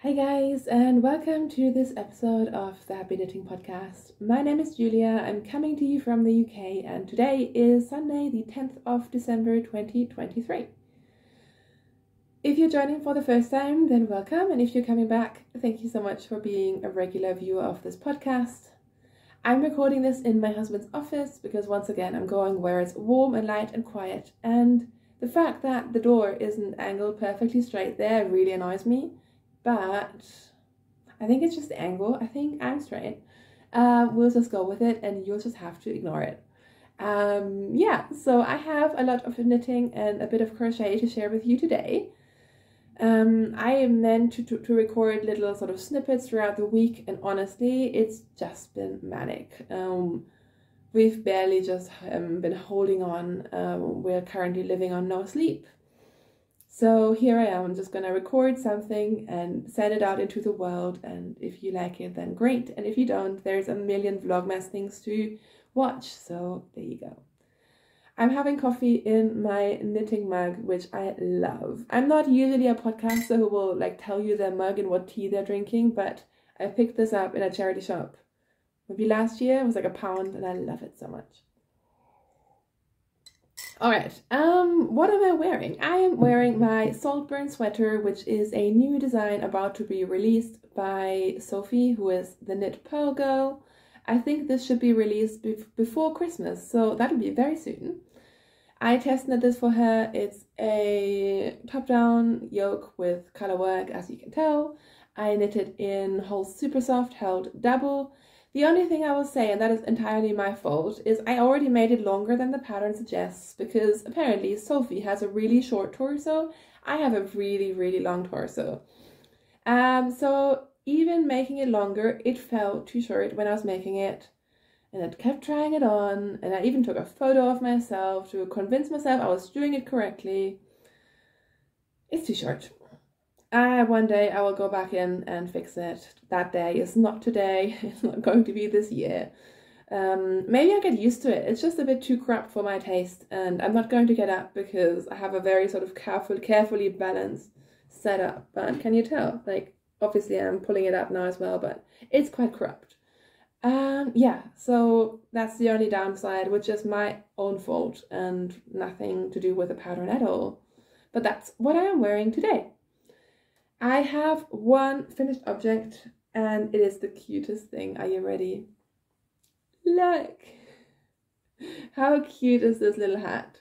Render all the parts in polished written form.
Hi guys, and welcome to this episode of the Happy Knitting Podcast. My name is Julia, I'm coming to you from the UK, and today is Sunday the 10th of December 2023. If you're joining for the first time, then welcome, and if you're coming back, thank you so much for being a regular viewer of this podcast. I'm recording this in my husband's office because once again I'm going where it's warm and light and quiet, and the fact that the door isn't angled perfectly straight there really annoys me. But I think it's just the angle. I think I'm straight. We'll just go with it and you'll just have to ignore it. So I have a lot of knitting and a bit of crochet to share with you today. I am meant to record little sort of snippets throughout the week, and honestly, it's just been manic. We've barely just been holding on. We're currently living on no sleep. So here I am, just going to record something and send it out into the world, and if you like it, then great, and if you don't, there's a million Vlogmas things to watch, so there you go. I'm having coffee in my knitting mug, which I love. I'm not usually a podcaster who will tell you their mug and what tea they're drinking, but I picked this up in a charity shop. Maybe last year, it was £1, and I love it so much. Alright, what am I wearing? I am wearing my Saltburn sweater, which is a new design about to be released by Sophie, who is the Knit Pearl Girl. I think this should be released before Christmas, so that'll be very soon. I test knit this for her. It's a top-down yoke with color work, as you can tell. I knit it in Holst Super Soft, held double. The only thing I will say, and that is entirely my fault, is I already made it longer than the pattern suggests, because apparently Sophie has a really short torso. I have a really, really long torso. So even making it longer, it felt too short when I was making it. And I kept trying it on, and I even took a photo of myself to convince myself I was doing it correctly. It's too short. One day I will go back in and fix it. That day is not today. It's not going to be this year. Maybe I get used to it. It's just a bit too cropped for my taste, and I'm not going to get up because I have a very sort of carefully balanced setup. But can you tell? Obviously I'm pulling it up now as well, but it's quite cropped. So that's the only downside, which is my own fault and nothing to do with the pattern at all. But that's what I am wearing today. I have one finished object, and it is the cutest thing. Are you ready? Look! How cute is this little hat?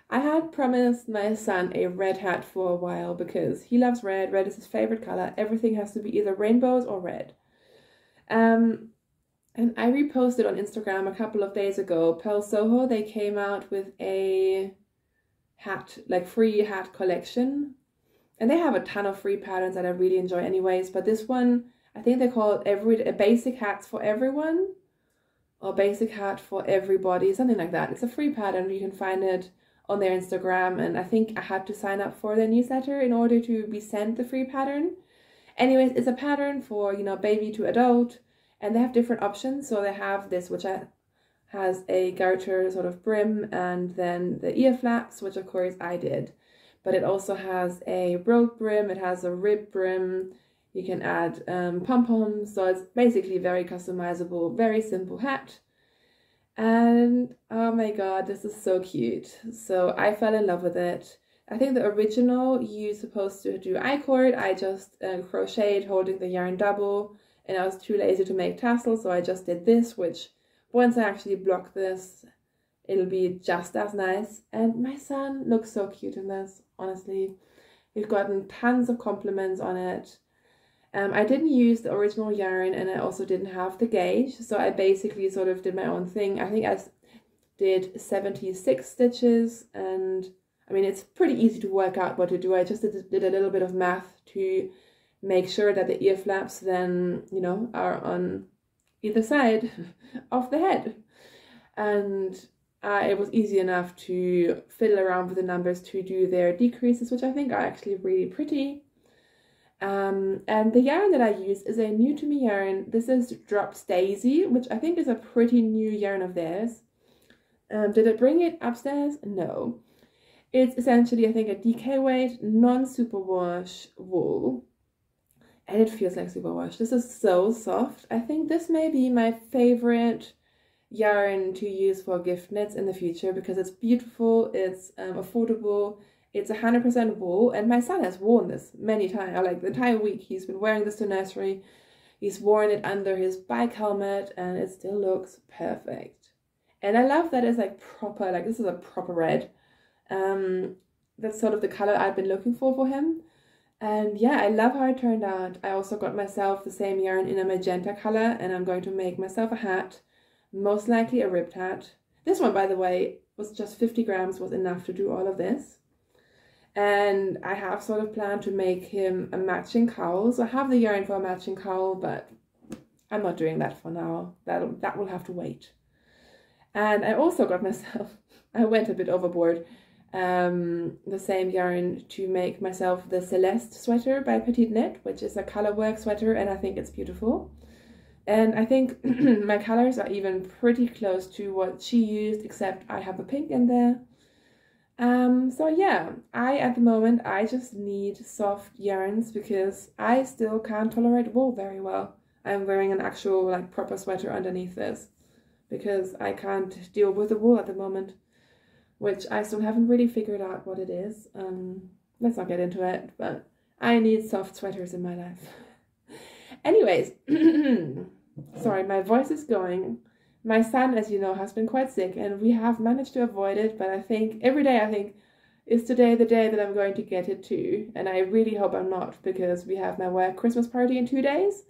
I had promised my son a red hat for a while because he loves red. Red is his favorite color. Everything has to be either rainbows or red. And I reposted on Instagram a couple of days ago. Pearl Soho, they came out with a hat, free hat collection. And they have a ton of free patterns that I really enjoy anyways, but this one, I think they call it basic hats for everyone, or basic hat for everybody, something like that. It's a free pattern. You can find it on their Instagram, and I think I had to sign up for their newsletter in order to be sent the free pattern. Anyways, it's a pattern for, baby to adult, and they have different options. So they have this, which has a garter sort of brim, and then the ear flaps, which of course I did. But it also has a rope brim, it has a rib brim, you can add pom-poms, so it's basically very customizable, very simple hat. And oh my god, this is so cute. So I fell in love with it. I think the original, you're supposed to do I-cord. I just crocheted holding the yarn double, and I was too lazy to make tassels, so I just did this, which once I actually block this, it'll be just as nice. And my son looks so cute in this, honestly. We've gotten tons of compliments on it. I didn't use the original yarn, and I also didn't have the gauge, so I basically sort of did my own thing. I think I did 76 stitches, and I mean, it's pretty easy to work out what to do. I just did a little bit of math to make sure that the ear flaps then, are on either side of the head. And it was easy enough to fiddle around with the numbers to do their decreases, which I think are actually really pretty. And the yarn that I use is a new to me yarn. This is Drops Daisy, which I think is a pretty new yarn of theirs. Did I bring it upstairs? No. It's essentially, I think, a DK weight, non-superwash wool. and it feels like superwash. This is so soft. I think this may be my favorite yarn to use for gift knits in the future because it's beautiful, it's affordable, it's 100% wool, and my son has worn this many times. Like the entire week he's been wearing this to nursery. He's worn it under his bike helmet and it still looks perfect. And I love that it's like proper, like this is a proper red. That's sort of the color I've been looking for him. And yeah, I love how it turned out. I also got myself the same yarn in a magenta color, and I'm going to make myself a hat, most likely a ribbed hat. This one, by the way, was just 50 grams, was enough to do all of this. And I have sort of planned to make him a matching cowl. So I have the yarn for a matching cowl, but I'm not doing that for now. That will have to wait. And I also got myself, I went a bit overboard, the same yarn to make myself the Celeste sweater by Petite Knit, which is a colorwork sweater, and I think it's beautiful. And I think my colors are even pretty close to what she used, except I have a pink in there. So yeah, at the moment, I just need soft yarns because I still can't tolerate wool very well. I'm wearing an actual like proper sweater underneath this because I can't deal with the wool at the moment, which I still haven't really figured out what it is. Let's not get into it, but I need soft sweaters in my life. Anyways, sorry, my voice is going. My son, as you know, has been quite sick and we have managed to avoid it, but I think every day I think, is today the day that I'm going to get it too? And I really hope I'm not, because we have my work Christmas party in 2 days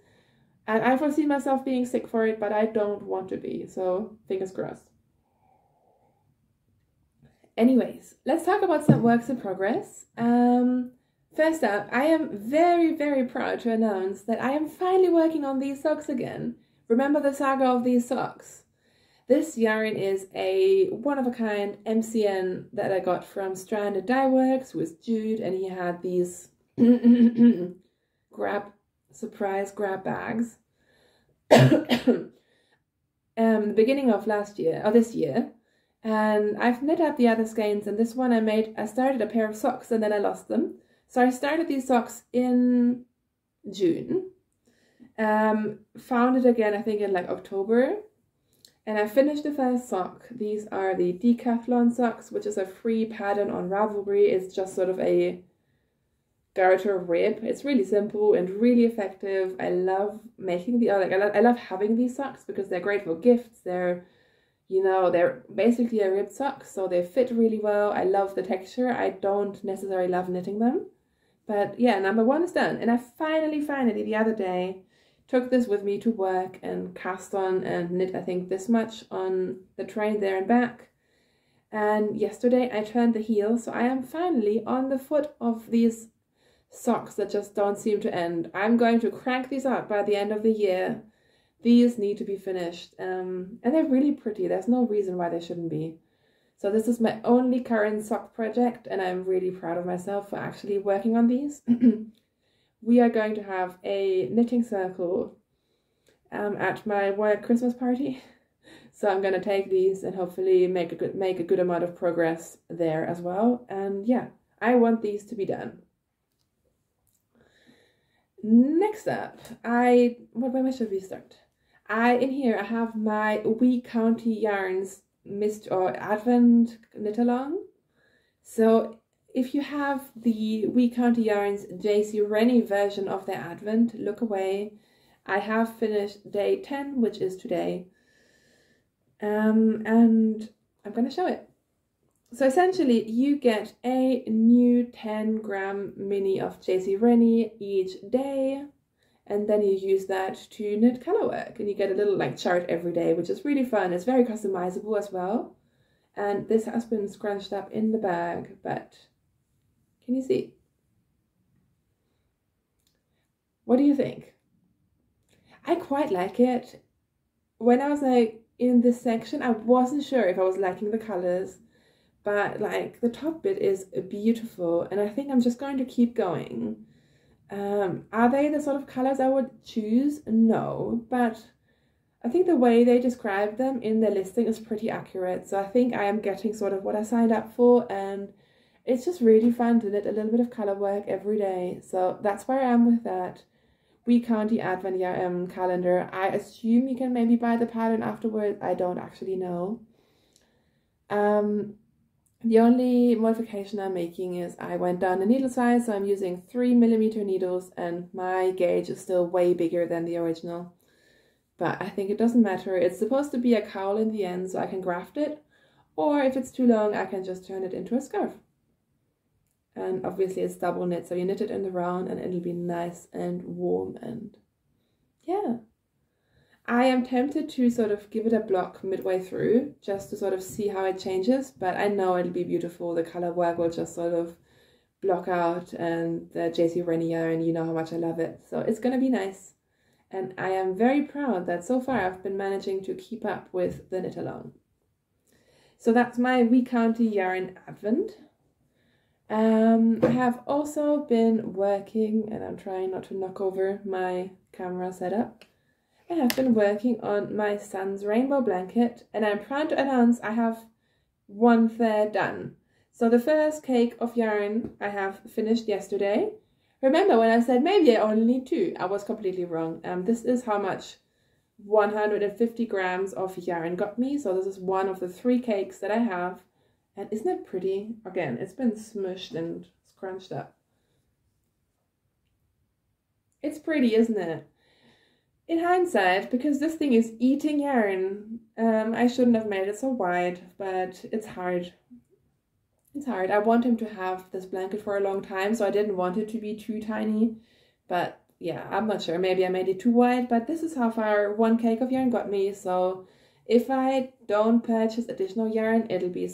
and I foresee myself being sick for it, but I don't want to be, so fingers crossed. Anyways, let's talk about some works in progress. First up, I am very, very proud to announce that I am finally working on these socks again. Remember the saga of these socks? This yarn is a one-of-a-kind MCN that I got from Stranded Dye Works with Jude, and he had these surprise grab bags. The beginning of this year, and I've knit up the other skeins, and this one I started a pair of socks and then I lost them. So I started these socks in June, found it again I think in like October, and I finished the first sock. These are the Decathlon socks, which is a free pattern on Ravelry. It's just sort of a garter rib. It's really simple and really effective. I love making I love having these socks because they're great for gifts. They're basically a ribbed sock, so they fit really well. I love the texture. I don't necessarily love knitting them, but yeah, number one is done. And I finally the other day took this with me to work and cast on and knit I think this much on the train there and back. And yesterday I turned the heel, so I am finally on the foot of these socks that just don't seem to end. I'm going to crank these out by the end of the year. These need to be finished, and they're really pretty. There's no reason why they shouldn't be. So this is my only current sock project, and I'm really proud of myself for actually working on these. We are going to have a knitting circle at my work Christmas party. So I'm going to take these and hopefully make a good amount of progress there as well. And yeah, I want these to be done. Next up, where should we start? In here I have my Wee County Yarns Advent knit along. So if you have the Wee County Yarns JC Rennie version of the Advent, look away. I have finished day 10, which is today. And I'm going to show it. So essentially you get a new 10-gram mini of JC Rennie each day. And then you use that to knit colorwork, and you get a little like chart every day, which is really fun. It's very customizable as well. And this has been scrunched up in the bag, but can you see? What do you think? I quite like it. When I was like in this section, I wasn't sure if I was liking the colors, but like the top bit is beautiful, and I think I'm just going to keep going. Are they the sort of colors I would choose? No, but I think the way they describe them in their listing is pretty accurate. So I think I am getting sort of what I signed up for, and it's just really fun to knit a little bit of color work every day. So that's where I am with that. We County Advent calendar. I assume you can maybe buy the pattern afterwards. I don't actually know. The only modification I'm making is I went down the needle size, so I'm using 3mm needles, and my gauge is still way bigger than the original. But I think it doesn't matter. It's supposed to be a cowl in the end, so I can graft it. Or if it's too long, I can just turn it into a scarf. And obviously it's double knit, so you knit it in the round and it'll be nice and warm, and yeah. I am tempted to sort of give it a block midway through just to sort of see how it changes, but I know it'll be beautiful. The color work will just sort of block out, and the JC Rennie yarn, you know how much I love it. So it's going to be nice. And I am very proud that so far I've been managing to keep up with the knit along. So that's my We County Yarn Advent. I have also been working, and I'm trying not to knock over my camera setup. I have been working on my son's rainbow blanket, and I'm proud to announce I have 1/3 done. So the first cake of yarn I have finished yesterday. Remember when I said maybe I only need 2? I was completely wrong. This is how much 150 grams of yarn got me. So this is one of the 3 cakes that I have. And isn't it pretty? Again, it's been smushed and scrunched up. It's pretty, isn't it? In hindsight, because this thing is eating yarn, I shouldn't have made it so wide, but it's hard. It's hard. I want him to have this blanket for a long time, so I didn't want it to be too tiny. But yeah, I'm not sure. Maybe I made it too wide, but this is how far 1 cake of yarn got me. So if I don't purchase additional yarn, it'll be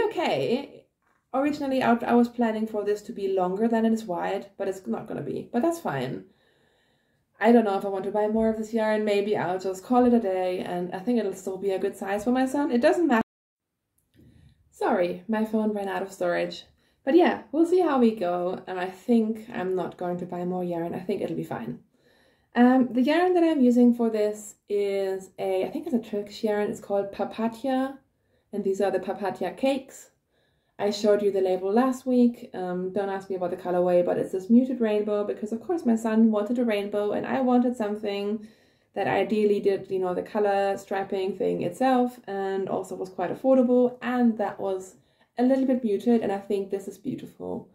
okay. Originally, I was planning for this to be longer than it is wide, but it's not going to be. But that's fine. I don't know if I want to buy more of this yarn. Maybe I'll just call it a day, and I think it'll still be a good size for my son. It doesn't matter. Sorry, my phone ran out of storage. But yeah, we'll see how we go. And I think I'm not going to buy more yarn. I think it'll be fine. The yarn that I'm using for this is I think it's a Turkish yarn. It's called papatya. And these are the papatya cakes. I showed you the label last week. Don't ask me about the colorway, but it's this muted rainbow because of course my son wanted a rainbow and I wanted something that ideally did, you know, the color striping thing itself and also was quite affordable, and that was a little bit muted, and I think this is beautiful.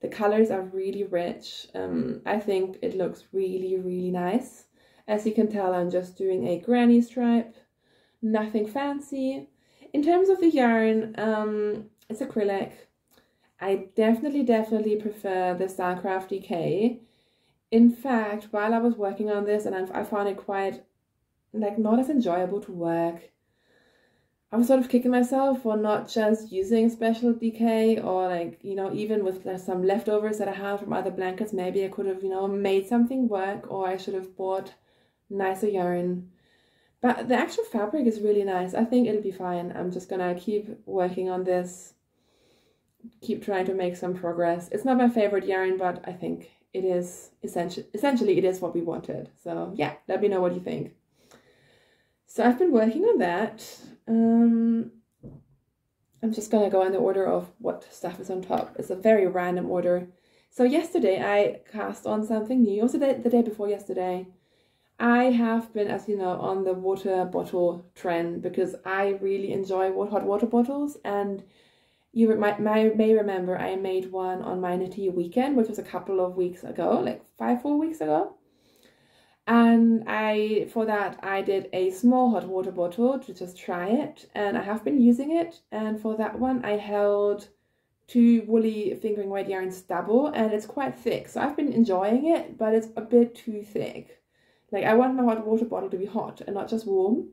The colors are really rich. I think it looks really, really nice. As you can tell, I'm just doing a granny stripe, nothing fancy. In terms of the yarn, it's acrylic. I definitely prefer the Starcraft DK. In fact, while I was working on this, and I found it quite, like, not as enjoyable to work, I was sort of kicking myself for not just using special DK, or like, you know, even with some leftovers that I have from other blankets, maybe I could have, you know, made something work, or I should have bought nicer yarn. But the actual fabric is really nice. I think it'll be fine. I'm just gonna keep working on this, keep trying to make some progress. It's not my favorite yarn, but I think it is essentially it is what we wanted. So yeah, let me know what you think. So I've been working on that. I'm just gonna go in the order of what stuff is on top. It's a very random order. So yesterday I cast on something new. Also the day before yesterday, I have been, as you know, on the water bottle trend because I really enjoy hot water bottles. And you may remember I made one on my Knitty weekend, which was a couple of weeks ago, like 4 weeks ago. And for that I did a small hot water bottle to just try it, and I have been using it. And for that one I held 2 woolly fingering weight yarns double, and it's quite thick, so I've been enjoying it, but it's a bit too thick. Like, I want my hot water bottle to be hot and not just warm.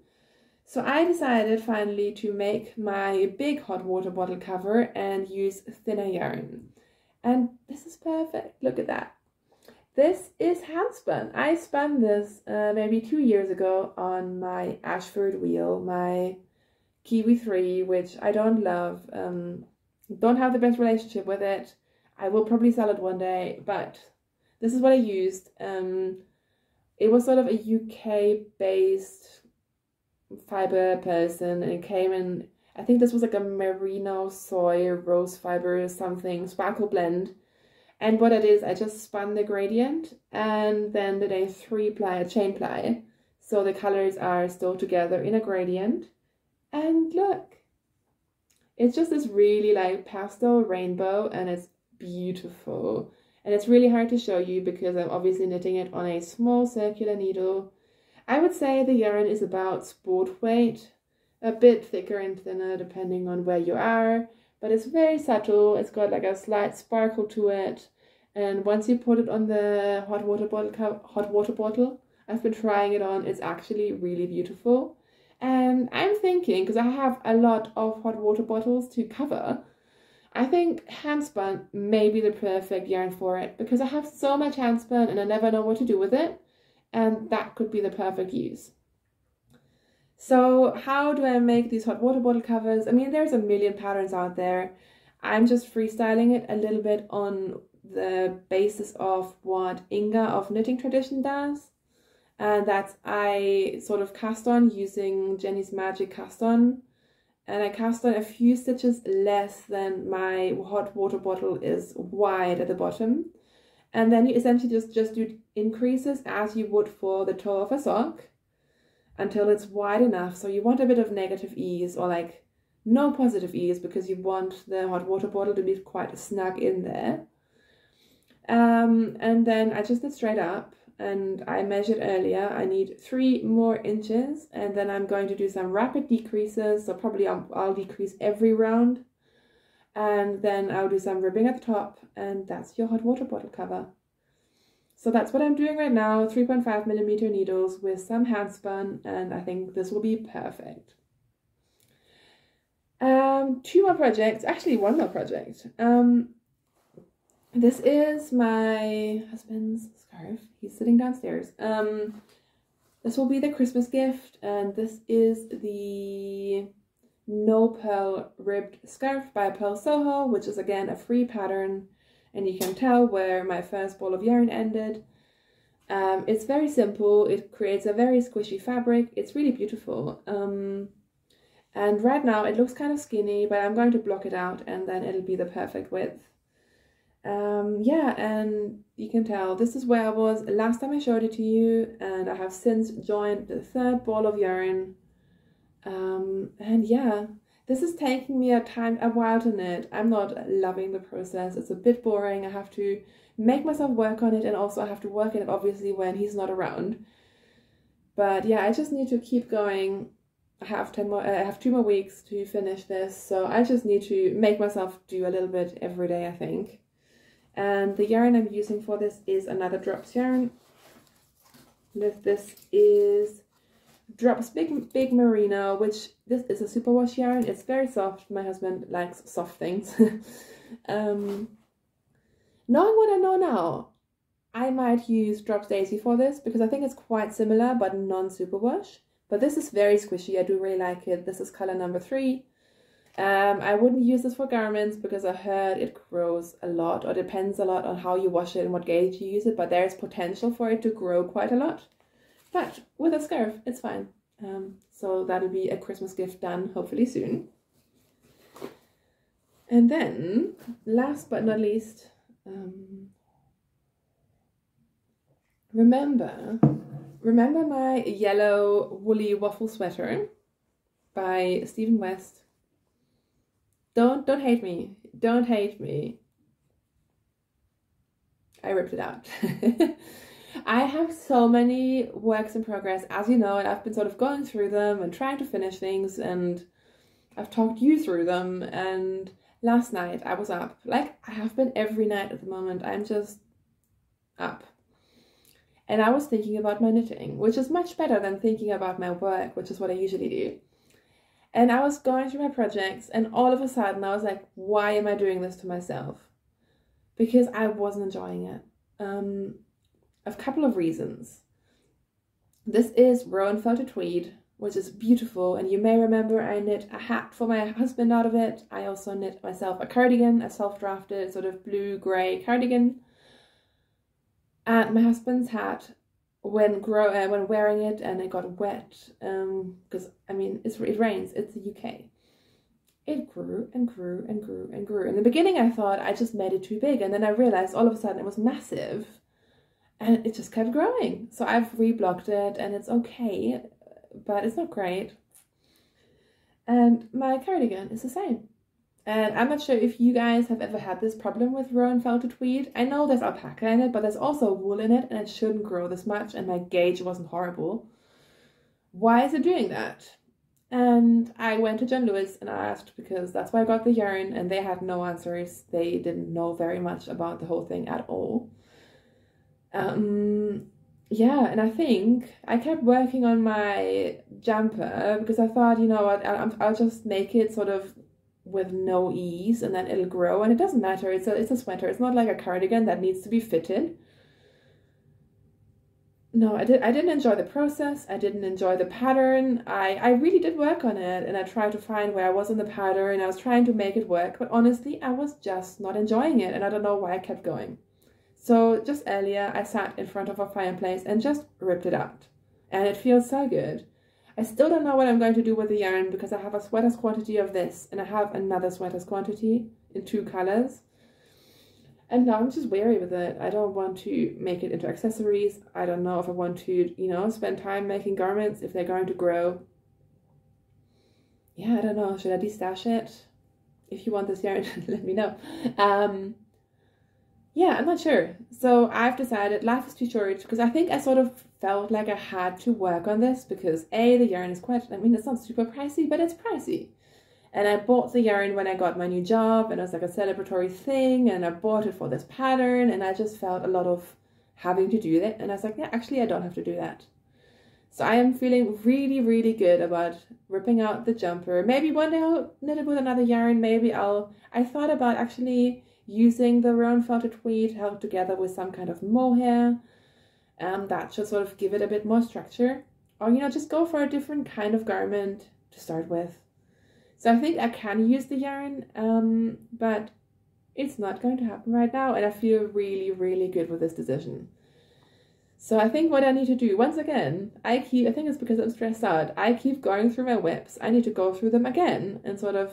So I decided finally to make my big hot water bottle cover and use thinner yarn. And this is perfect. Look at that. This is hand spun. I spun this maybe 2 years ago on my Ashford wheel, my Kiwi 3, which I don't love. Don't have the best relationship with it. I will probably sell it one day, but this is what I used. It was sort of a UK-based fiber person, and it came in, I think this was like a merino soy rose fiber something sparkle blend, And what it is, I just spun the gradient and then did a 3-ply, a chain ply. So the colors are still together in a gradient. And look, it's just this really like pastel rainbow and it's beautiful. And it's really hard to show you because I'm obviously knitting it on a small circular needle. I would say the yarn is about sport weight, a bit thicker and thinner depending on where you are. But it's very subtle, it's got like a slight sparkle to it. And once you put it on the hot water bottle, I've been trying it on, it's actually really beautiful. And I'm thinking, because I have a lot of hot water bottles to cover, I think handspun may be the perfect yarn for it, because I have so much handspun and I never know what to do with it. And that could be the perfect use. So how do I make these hot water bottle covers? I mean, there's a million patterns out there. I'm just freestyling it a little bit on the basis of what Inga of Knitting Tradition does. And that's I sort of cast on using Jenny's Magic cast on. And I cast on a few stitches less than my hot water bottle is wide at the bottom. And then you essentially just do increases as you would for the toe of a sock, until it's wide enough. So you want a bit of negative ease or like no positive ease because you want the hot water bottle to be quite snug in there. And then I just knit straight up, and I measured earlier, I need 3 more inches, and then I'm going to do some rapid decreases. So probably I'll decrease every round, and then I'll do some ribbing at the top, and that's your hot water bottle cover. So that's what I'm doing right now, 3.5mm needles with some handspun, and I think this will be perfect. 2 more projects, actually 1 more project. This is my husband's scarf. He's sitting downstairs. This will be the Christmas gift, and this is the No Pearl Ribbed Scarf by Pearl Soho, which is again a free pattern. And you can tell where my first ball of yarn ended. It's very simple. It creates a very squishy fabric. It's really beautiful. And right now it looks kind of skinny, but I'm going to block it out and then it'll be the perfect width. Yeah, and you can tell this is where I was last time I showed it to you, and I have since joined the 3rd ball of yarn. And yeah. This is taking me a while to knit. I'm not loving the process. It's a bit boring. I have to make myself work on it, and also I have to work on it obviously when he's not around. But yeah, I just need to keep going. I have 2 more weeks to finish this, so I just need to make myself do a little bit every day, I think. And the yarn I'm using for this is another Drops yarn. This is Drops Big Merino, which this is a superwash yarn. It's very soft. My husband likes soft things. Knowing what I know now, I might use Drops Daisy for this because I think it's quite similar but non-superwash. But this is very squishy. I do really like it. This is color number 3. I wouldn't use this for garments because I heard it grows a lot, or depends a lot on how you wash it and what gauge you use it, but there's potential for it to grow quite a lot. But with a scarf, it's fine. So that'll be a Christmas gift done hopefully soon. And then, last but not least, remember my yellow woolly waffle sweater by Stephen West. Don't hate me. Don't hate me. I ripped it out. I have so many works in progress, as you know, and I've been sort of going through them and trying to finish things, and I've talked you through them. And last night I was up, like I have been every night at the moment. I'm just up. And I was thinking about my knitting, which is much better than thinking about my work, which is what I usually do. And I was going through my projects, and all of a sudden I was like, why am I doing this to myself? Because I wasn't enjoying it. A couple of reasons. This is Rowan Felted Tweed, which is beautiful, and you may remember I knit a hat for my husband out of it. I also knit myself a cardigan, a self-drafted sort of blue-grey cardigan. And my husband's hat, when wearing it and it got wet, because I mean it rains, it's the UK, it grew and grew and grew and grew. In the beginning, I thought I just made it too big, and then I realized all of a sudden it was massive, and it just kept growing. So I've reblocked it, and it's okay, but it's not great. And my cardigan is the same. And I'm not sure if you guys have ever had this problem with rowan felted tweed. I know there's alpaca in it, but there's also wool in it, and it shouldn't grow this much, and my gauge wasn't horrible. Why is it doing that? And I went to John Lewis and asked, because that's where I got the yarn, and they had no answers. They didn't know very much about the whole thing at all. Yeah, and I think I kept working on my jumper because I thought, you know what, I'll just make it sort of with no ease, and then it'll grow, and it doesn't matter. It's a sweater. It's not like a cardigan that needs to be fitted. No, I didn't enjoy the process. I didn't enjoy the pattern. I really did work on it, and I tried to find where I was in the pattern. I was trying to make it work, but honestly, I was just not enjoying it, and I don't know why I kept going. So just earlier, I sat in front of a fireplace and just ripped it out, and it feels so good. I still don't know what I'm going to do with the yarn because I have a sweater's quantity of this, and I have another sweater's quantity in 2 colors. And now I'm just wary with it. I don't want to make it into accessories. I don't know if I want to, you know, spend time making garments if they're going to grow. Yeah, I don't know. Should I destash it? If you want this yarn, let me know. Yeah, I'm not sure. So I've decided life is too short, because I think I sort of felt like I had to work on this because A, the yarn is quite, I mean, it's not super pricey, but it's pricey. And I bought the yarn when I got my new job, and it was like a celebratory thing, and I bought it for this pattern, and I just felt a lot of having to do that. And I was like, yeah, actually, I don't have to do that. So I am feeling really, really good about ripping out the jumper. Maybe one day I'll knit it with another yarn. Maybe I thought about actually using the rowan felted tweed held together with some kind of mohair. That should sort of give it a bit more structure. Or, you know, just go for a different kind of garment to start with. So I think I can use the yarn, but it's not going to happen right now, and I feel really, really good with this decision. So I think what I need to do, once again, I think it's because I'm stressed out, I keep going through my whips. I need to go through them again and sort of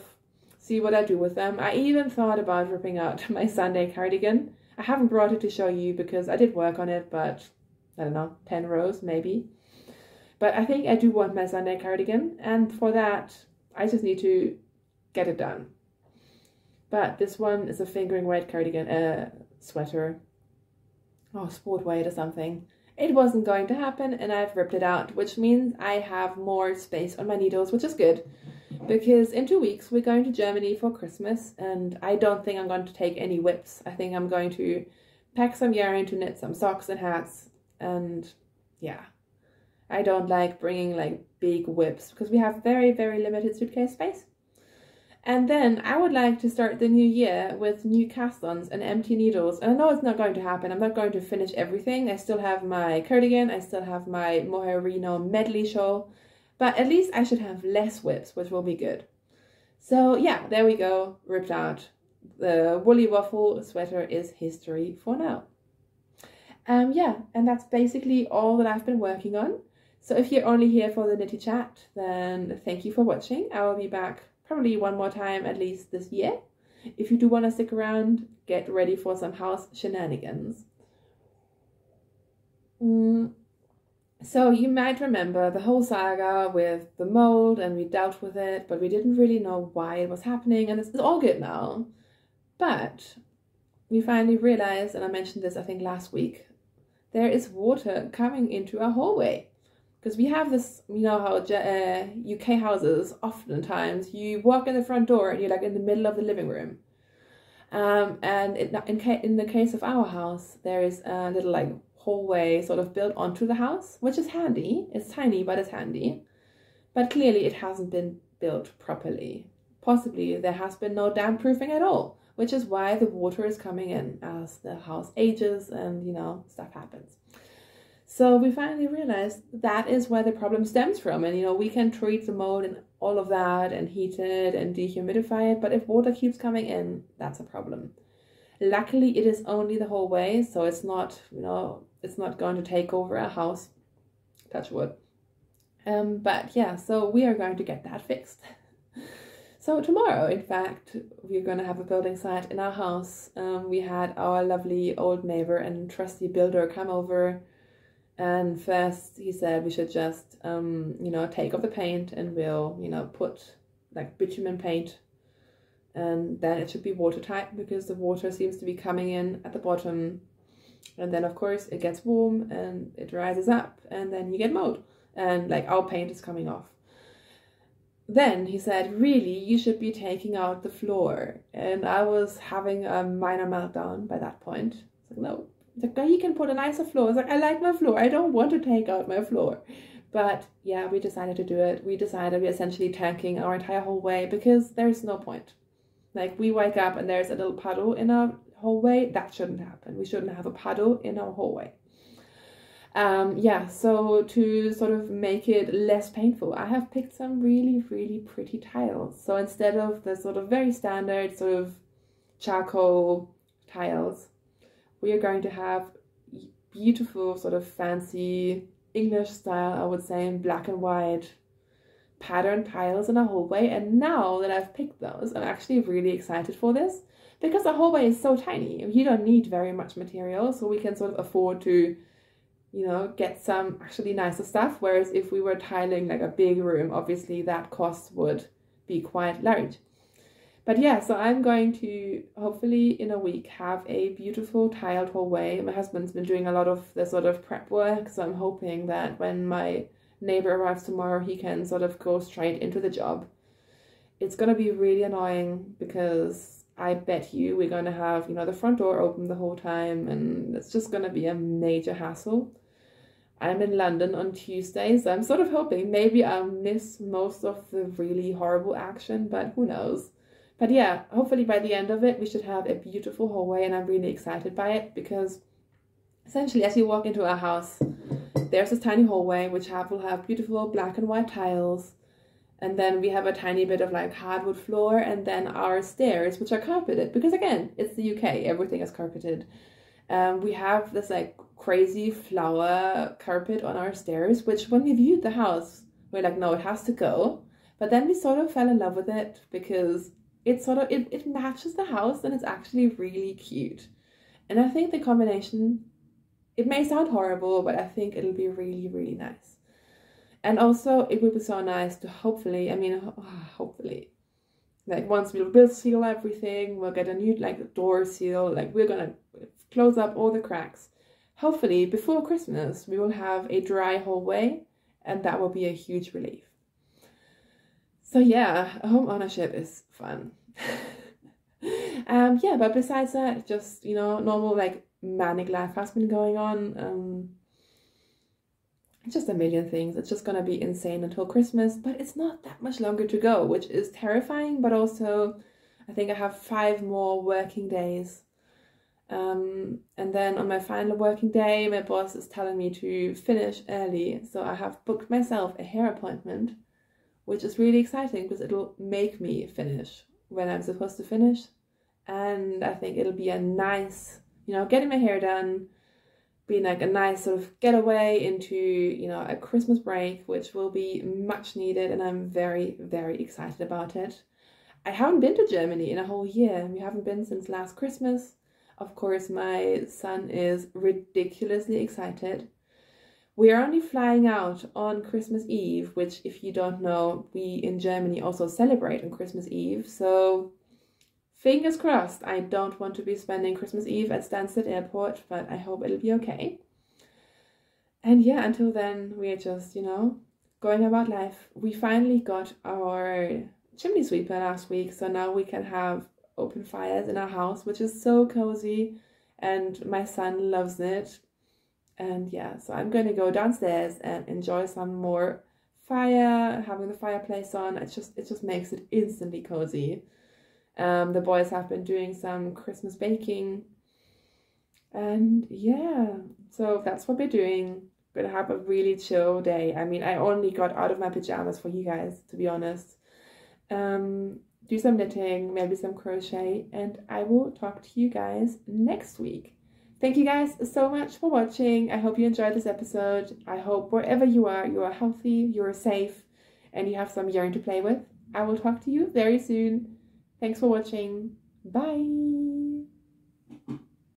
see what I do with them. I even thought about ripping out my Sunday cardigan. I haven't brought it to show you because I did work on it, but I don't know, 10 rows maybe. But I think I do want my Sunday cardigan, and for that, I just need to get it done. But this one is a fingering weight cardigan, sweater. Oh, sport weight or something. It wasn't going to happen, and I've ripped it out, which means I have more space on my needles, which is good. Because in 2 weeks, we're going to Germany for Christmas, and I don't think I'm going to take any whips. I think I'm going to pack some yarn to knit some socks and hats, and yeah. I don't like bringing like big whips because we have very, very limited suitcase space. And then I would like to start the new year with new cast-ons and empty needles. And I know it's not going to happen. I'm not going to finish everything. I still have my cardigan. I still have my Mohairino medley shawl. But at least I should have less whips, which will be good. So yeah, there we go. Ripped out. The woolly waffle sweater is history for now. Yeah, and that's basically all that I've been working on. So if you're only here for the Knitty Chat, then thank you for watching. I will be back probably one more time at least this year. If you do want to stick around, get ready for some house shenanigans. So you might remember the whole saga with the mold, and we dealt with it, but we didn't really know why it was happening, and it's all good now. But we finally realized, and I mentioned this I think last week, there is water coming into our hallway. Because we have this, you know how UK houses, oftentimes you walk in the front door and you're like in the middle of the living room. And in the case of our house, there is a little like hallway sort of built onto the house, which is handy. It's tiny, but it's handy. But clearly it hasn't been built properly. Possibly there has been no damp proofing at all, which is why the water is coming in as the house ages and, you know, stuff happens. So we finally realized that is where the problem stems from. And, you know, we can treat the mold and all of that and heat it and dehumidify it. But if water keeps coming in, that's a problem. Luckily, it is only the hallway. So it's not, you know, it's not going to take over a house. Touch wood. But yeah, so we are going to get that fixed. So tomorrow, in fact, we're going to have a building site in our house. We had our lovely old neighbor and trusty builder come over, and first he said we should just, take off the paint and we'll, put like bitumen paint, and then it should be watertight because the water seems to be coming in at the bottom, and then of course it gets warm and it rises up and then you get mold and like our paint is coming off. Then he said, really, you should be taking out the floor. And I was having a minor meltdown by that point. It's like, no. It's like, no, you can put a nicer floor. It's like, I like my floor. I don't want to take out my floor. But yeah, we decided to do it. We decided we're essentially tanking our entire hallway because there's no point. Like, we wake up and there's a little puddle in our hallway. That shouldn't happen. We shouldn't have a puddle in our hallway. So to sort of make it less painful, I have picked some really, really pretty tiles. So instead of the sort of very standard sort of charcoal tiles, we are going to have beautiful sort of fancy English style, I would say, in black and white pattern tiles in our hallway. And now that I've picked those, I'm actually really excited for this because the hallway is so tiny. You don't need very much material, so we can sort of afford to get some actually nicer stuff. Whereas if we were tiling like a big room, obviously that cost would be quite large. But yeah, so I'm going to hopefully in a week have a beautiful tiled hallway. My husband's been doing a lot of the sort of prep work, so I'm hoping that when my neighbor arrives tomorrow, he can sort of go straight into the job. It's going to be really annoying because I bet you we're going to have, the front door open the whole time, and it's just going to be a major hassle. I'm in London on Tuesday, so I'm sort of hoping maybe I'll miss most of the really horrible action, but who knows. But yeah, hopefully by the end of it, we should have a beautiful hallway, and I'm really excited by it because essentially as you walk into our house, there's this tiny hallway which will have beautiful black and white tiles, and then we have a tiny bit of like hardwood floor, and then our stairs, which are carpeted because again, it's the UK, everything is carpeted. We have this like crazy flower carpet on our stairs, which when we viewed the house, we're like, no, it has to go. But then we sort of fell in love with it because it matches the house and it's actually really cute. And I think the combination, it may sound horrible, but I think it'll be really, really nice. And also it would be so nice to hopefully, like once we'll seal everything, we'll get a new like door seal, like we're gonna close up all the cracks. Hopefully before Christmas we will have a dry hallway, and that will be a huge relief. So yeah, home ownership is fun. But besides that, just normal like manic life has been going on. Just a million things. It's just gonna be insane until Christmas, but it's not that much longer to go, which is terrifying, but also I think I have 5 more working days. And then on my final working day, my boss is telling me to finish early, so I have booked myself a hair appointment, which is really exciting because it'll make me finish when I'm supposed to finish. And I think it'll be a nice, getting my hair done, being like a nice sort of getaway into, a Christmas break, which will be much needed, and I'm very, very excited about it. I haven't been to Germany in a whole year. We haven't been since last Christmas. Of course, my son is ridiculously excited. We are only flying out on Christmas Eve, which, if you don't know, we in Germany also celebrate on Christmas Eve. So fingers crossed, I don't want to be spending Christmas Eve at Stansted Airport, but I hope it'll be okay. And yeah, until then, we are just, going about life. We finally got our chimney sweeper last week, so now we can have open fires in our house, which is so cozy, and my son loves it. And yeah, so I'm going to go downstairs and enjoy some more fire, having the fireplace on. It just makes it instantly cozy. The boys have been doing some Christmas baking, and yeah, so that's what we're doing. We're gonna have a really chill day. I mean, I only got out of my pajamas for you guys, to be honest. Do some knitting, maybe some crochet, and I will talk to you guys next week. Thank you guys so much for watching. I hope you enjoyed this episode. I hope wherever you are healthy, you are safe, and you have some yarn to play with. I will talk to you very soon. Thanks for watching. Bye.